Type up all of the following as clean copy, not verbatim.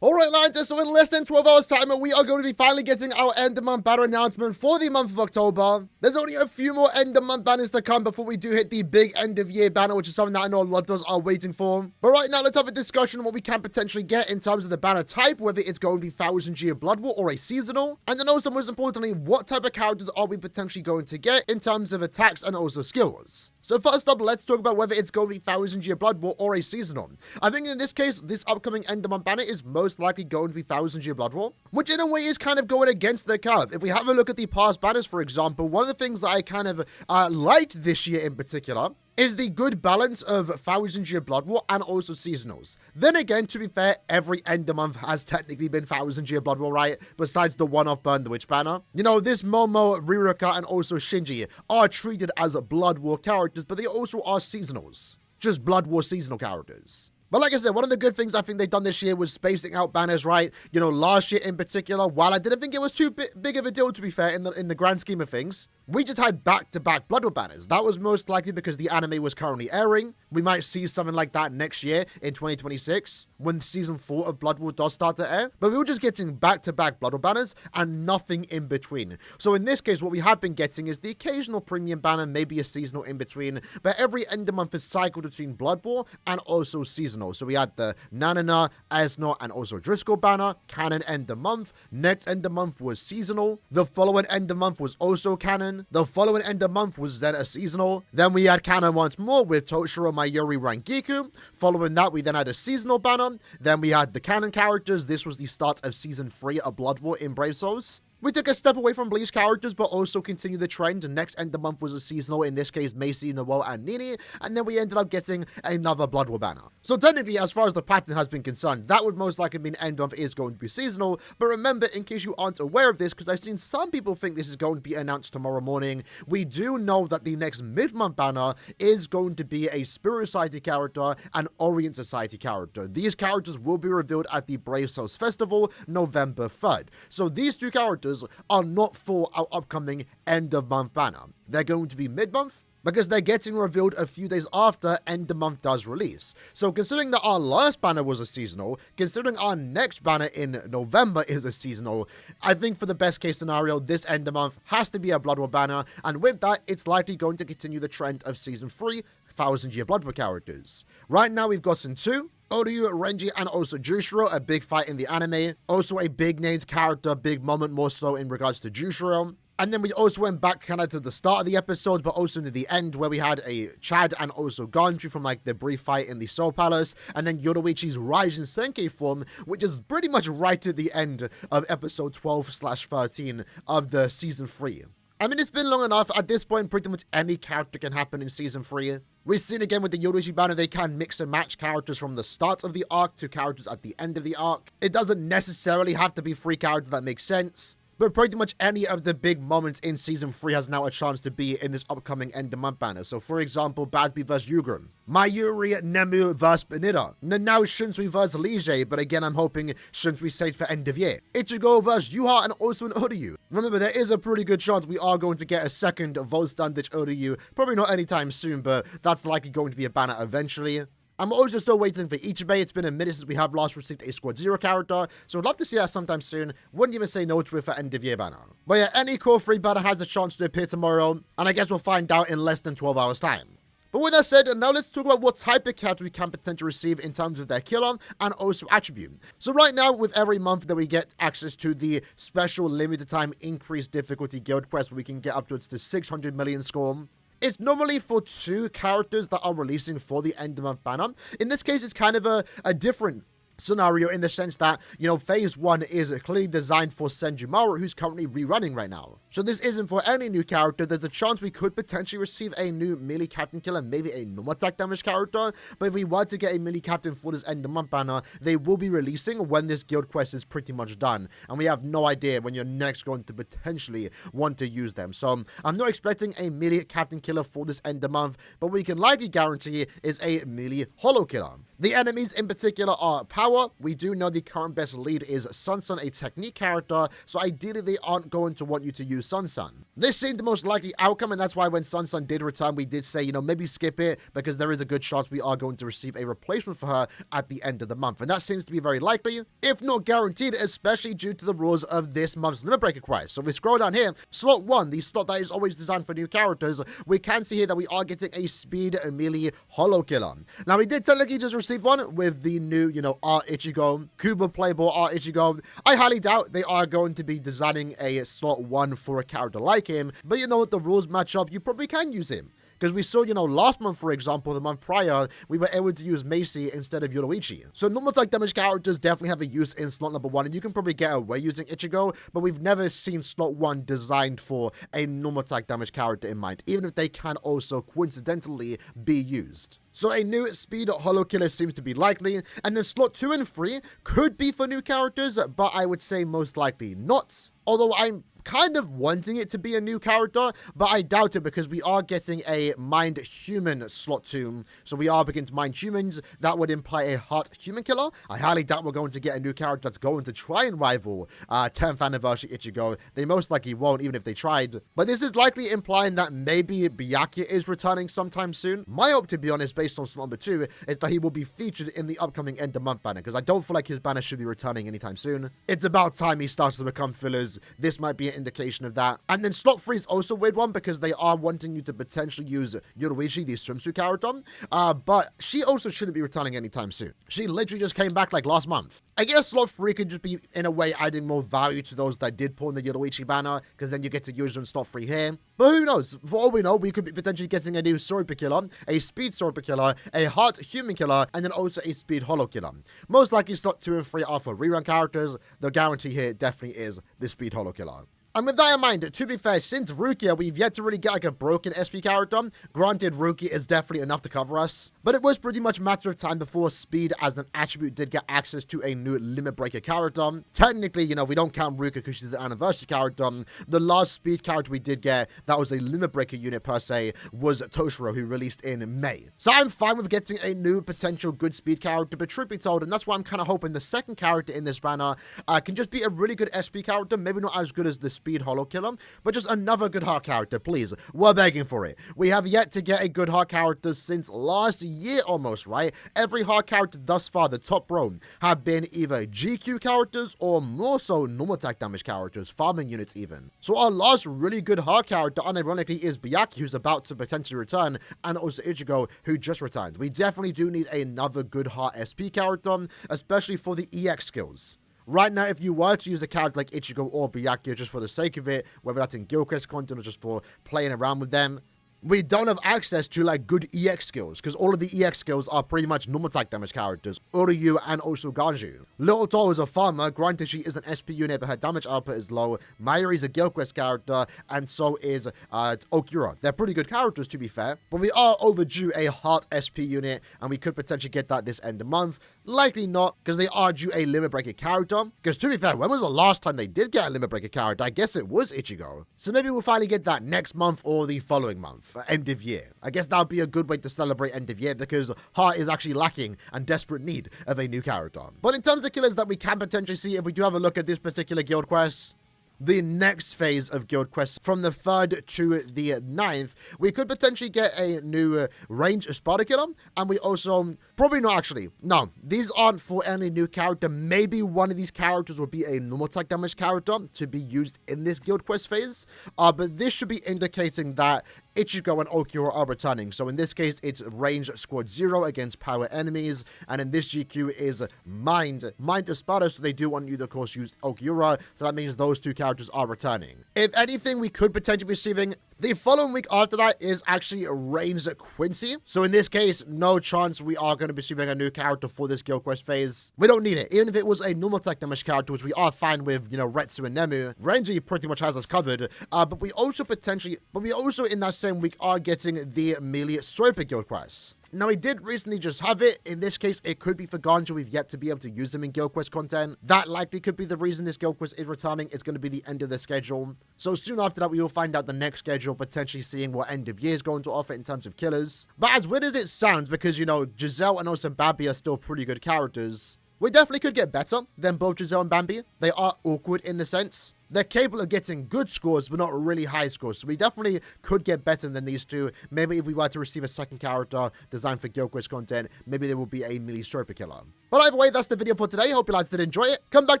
Alright lads, so in less than 12 hours time, we are going to be finally getting our end of month banner announcement for the month of October. There's only a few more end of month banners to come before we do hit the big end of year banner, which is something that I know a lot of us are waiting for. But right now, let's have a discussion on what we can potentially get in terms of the banner type, whether it's going to be 1000 Year Blood War or a seasonal. And then also, most importantly, what type of characters are we potentially going to get in terms of attacks and also skills. So first up, let's talk about whether it's going to be 1000 Year Blood War or a seasonal. I think in this case, this upcoming end of month banner is most likely going to be 1000 Year Blood War, which in a way is kind of going against the curve. If we have a look at the past banners, for example, one of the things that I kind of liked this year in particular is the good balance of 1000 Year Blood War and also seasonals. Then again, to be fair, every end of month has technically been 1000 Year Blood War, right? Besides the one-off Burn the Witch banner. You know, this Momo, Riraka, and also Shinji are treated as Blood War characters, but they also are seasonals. Just Blood War seasonal characters. But like I said, one of the good things I think they've done this year was spacing out banners, right? You know, last year in particular, while I didn't think it was too big of a deal, to be fair, in the grand scheme of things, we just had back-to-back Blood War banners. That was most likely because the anime was currently airing. We might see something like that next year in 2026 when season 4 of Blood War does start to air. But we were just getting back-to-back Blood War banners and nothing in between. So in this case, what we have been getting is the occasional premium banner, maybe a seasonal in between. But every end of month is cycled between Blood War and also seasonal. So we had the Nanana, Esno, and also Driscoll banner, canon end of month. Next end of month was seasonal. The following end of month was also canon. The following end of month was then a seasonal. Then we had canon once more with Toshiro, Mayuri, Rangiku. Following that, we then had a seasonal banner. Then we had the canon characters. This was the start of season 3 of Blood War in Brave Souls. We took a step away from Bleach characters, but also continued the trend. The next end of month was a seasonal, in this case, Macy, Noel, and Nini, and then we ended up getting another Blood War banner. So technically, as far as the pattern has been concerned, that would most likely mean end of month is going to be seasonal. But remember, in case you aren't aware of this, because I've seen some people think this is going to be announced tomorrow morning, we do know that the next mid-month banner is going to be a Spirit Society character and Orient Society character. These characters will be revealed at the Brave Souls Festival, November 3rd. So these two characters are not for our upcoming end of month banner. They're going to be mid-month because they're getting revealed a few days after end of month does release. So considering that our last banner was a seasonal, considering our next banner in November is a seasonal, I think for the best case scenario, this end of month has to be a Blood War banner, and with that, it's likely going to continue the trend of season 3, 1000 Year Blood War characters. Right now, we've gotten 2. Oryu, Renji, and also Jushiro, a big fight in the anime. Also a big named character, big moment more so in regards to Jushiro. And then we also went back kind of to the start of the episode, but also to the end where we had a Chad and also Ganju from like the brief fight in the Soul Palace. And then Yoruichi's Raijin Senki form, which is pretty much right at the end of episode 12/13 of the season 3. I mean, it's been long enough. At this point, pretty much any character can happen in season 3. We've seen again with the Yoruichi banner, they can mix and match characters from the start of the arc to characters at the end of the arc. It doesn't necessarily have to be 3 characters that make sense, but pretty much any of the big moments in season 3 has now a chance to be in this upcoming end of month banner. So for example, Basby vs Yugurun, Mayuri, Nemu vs Benita, now Shunsui vs Lige, but again I'm hoping Shunsui saved for end of year, Ichigo vs Yuha, and also an Uryu. Remember, there is a pretty good chance we are going to get a second Volstandich Uryu, probably not anytime soon, but that's likely going to be a banner eventually. I'm also still waiting for Ichibe. It's been a minute since we have last received a Squad 0 character, so I'd love to see that sometime soon. Wouldn't even say no to it for end of year banner. But yeah, any core 3 banner has a chance to appear tomorrow, and I guess we'll find out in less than 12 hours time. But with that said, now let's talk about what type of character we can potentially receive in terms of their killer and also attribute. So right now, with every month that we get access to the special limited time increased difficulty guild quest, where we can get upwards to 600 million score, it's normally for 2 characters that are releasing for the end of month banner. In this case, it's kind of a different scenario in the sense that, you know, phase 1 is clearly designed for Senjumaru, who's currently rerunning right now. So this isn't for any new character. There's a chance we could potentially receive a new melee captain killer, maybe a normal attack damage character, but if we were to get a melee captain for this end of month banner, they will be releasing when this guild quest is pretty much done, and we have no idea when you're next going to potentially want to use them. So I'm not expecting a melee captain killer for this end of month, but what we can likely guarantee is a melee holo killer. The enemies in particular are power power, we do know the current best lead is Sun, a technique character, so ideally they aren't going to want you to use Sun. This seemed the most likely outcome, and that's why when Sun did return, we did say, maybe skip it, because there is a good chance we are going to receive a replacement for her at the end of the month, and that seems to be very likely, if not guaranteed, especially due to the rules of this month's Limit Breaker quest. So if we scroll down here, slot 1, the slot that is always designed for new characters, we can see here that we are getting a speed melee holo killer. Now, we did technically just receive one with the new, Art Ichigo, Kuba Playboy Art Ichigo. I highly doubt they are going to be designing a slot 1 for a character like him, but what, the rules match up, you probably can use him. Because we saw, last month, for example, the month prior, we were able to use Macy instead of Yoruichi. So normal type damage characters definitely have a use in slot number 1, and you can probably get away using Ichigo, but we've never seen slot 1 designed for a normal type damage character in mind, even if they can also coincidentally be used. So a new speed holo killer seems to be likely, and then slot 2 and 3 could be for new characters, but I would say most likely not. Although I'm kind of wanting it to be a new character, but I doubt it because we are getting a mind human slot 2. So we are beginning to mind humans. That would imply a heart human killer. I highly doubt we're going to get a new character that's going to try and rival 10th anniversary Ichigo. They most likely won't, even if they tried. But this is likely implying that maybe Byakuya is returning sometime soon. My hope, to be honest, based on slot number 2, is that he will be featured in the upcoming end of month banner, because I don't feel like his banner should be returning anytime soon. It's about time he starts to become fillers. This might be an indication of that. And then slot 3 is also a weird one because they are wanting you to potentially use Yoruichi, the swimsuit character, but she also shouldn't be returning anytime soon. She literally just came back like last month. I guess slot 3 could just be, in a way, adding more value to those that did pull in the Yoruichi banner, because then you get to use them in slot 3 here. But who knows? For all we know, we could be potentially getting a new Sword killer, a speed Sword killer, a heart human killer, and then also a speed holo killer. Most likely slot 2 and 3 are for rerun characters. The guarantee here definitely is the speed holo killer. And with that in mind, to be fair, since Rukia, we've yet to really get like a broken SP character. Granted, Rukia is definitely enough to cover us, but it was pretty much a matter of time before Speed as an attribute did get access to a new Limit Breaker character. Technically, we don't count Rukia because she's the anniversary character. The last Speed character we did get that was a Limit Breaker unit per se was Toshiro, who released in May. So I'm fine with getting a new potential good Speed character, but truth be told, and that's why I'm kind of hoping the second character in this banner can just be a really good SP character, maybe not as good as the Speed holo killer, but just another good heart character, please. We're begging for it. We have yet to get a good heart character since last year almost, right? Every heart character thus far, the top row, have been either GQ characters or more so normal attack damage characters, farming units even. So our last really good heart character, unironically, is Byakuya, who's about to potentially return, and also Ichigo, who just returned. We definitely do need another good heart SP character, especially for the EX skills. Right now, if you were to use a character like Ichigo or Byakuya just for the sake of it, whether that's in Guild Quest content or just for playing around with them, we don't have access to like good EX skills, because all of the EX skills are pretty much normal attack damage characters, Uryu and also Gaju. Little To is a farmer, granted she is an SP unit, but her damage output is low. Mayuri's a Guild Quest character, and so is Okura. They're pretty good characters, to be fair, but we are overdue a Heart SP unit, and we could potentially get that this end of month. Likely not, because they are due a Limit Breaker character. Because to be fair, when was the last time they did get a Limit Breaker character? I guess it was Ichigo. So maybe we'll finally get that next month or the following month, end of year. I guess that would be a good way to celebrate end of year, because Heart is actually lacking and desperate need of a new character. But in terms of killers that we can potentially see, if we do have a look at this particular guild quest, the next phase of guild quests from the 3rd to the 9th, we could potentially get a new range Sparta killer, and we also, probably not actually, no, these aren't for any new character. Maybe one of these characters will be a normal attack damage character to be used in this guild quest phase, but this should be indicating that Ichigo and Okura are returning. So in this case, it's range squad 0 against power enemies, and in this GQ is Mind Espada, so they do want you to, of course, use Okura, so that means those two characters are returning. If anything, we could potentially be receiving the following week after that is actually Reigns Quincy. So in this case, no chance we are going to be receiving a new character for this guild quest phase. We don't need it. Even if it was a normal attack damage character, which we are fine with, Retsu and Nemu, Renji pretty much has us covered. But we also in that same week are getting the melee Soipa guild quest. Now, we did recently just have it. In this case, it could be for Ganja. We've yet to be able to use them in Guild Quest content. That likely could be the reason this Guild Quest is returning. It's going to be the end of the schedule. So soon after that, we will find out the next schedule, potentially seeing what end of year is going to offer in terms of killers. But as weird as it sounds, because, Giselle and also Babi are still pretty good characters, We definitely could get better than both Giselle and Bambi. They are awkward in the sense. They're capable of getting good scores, but not really high scores. So we definitely could get better than these two. Maybe if we were to receive a second character designed for Guild Quest content, maybe there will be a melee Stroper killer. But either way, that's the video for today. Hope you guys did enjoy it. Come back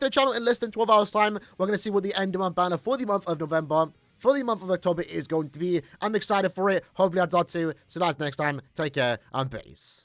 to the channel in less than 12 hours time. We're going to see what the end of month banner for the month of November, for the month of October is going to be. I'm excited for it. Hopefully I are too. So that's next time. Take care and peace.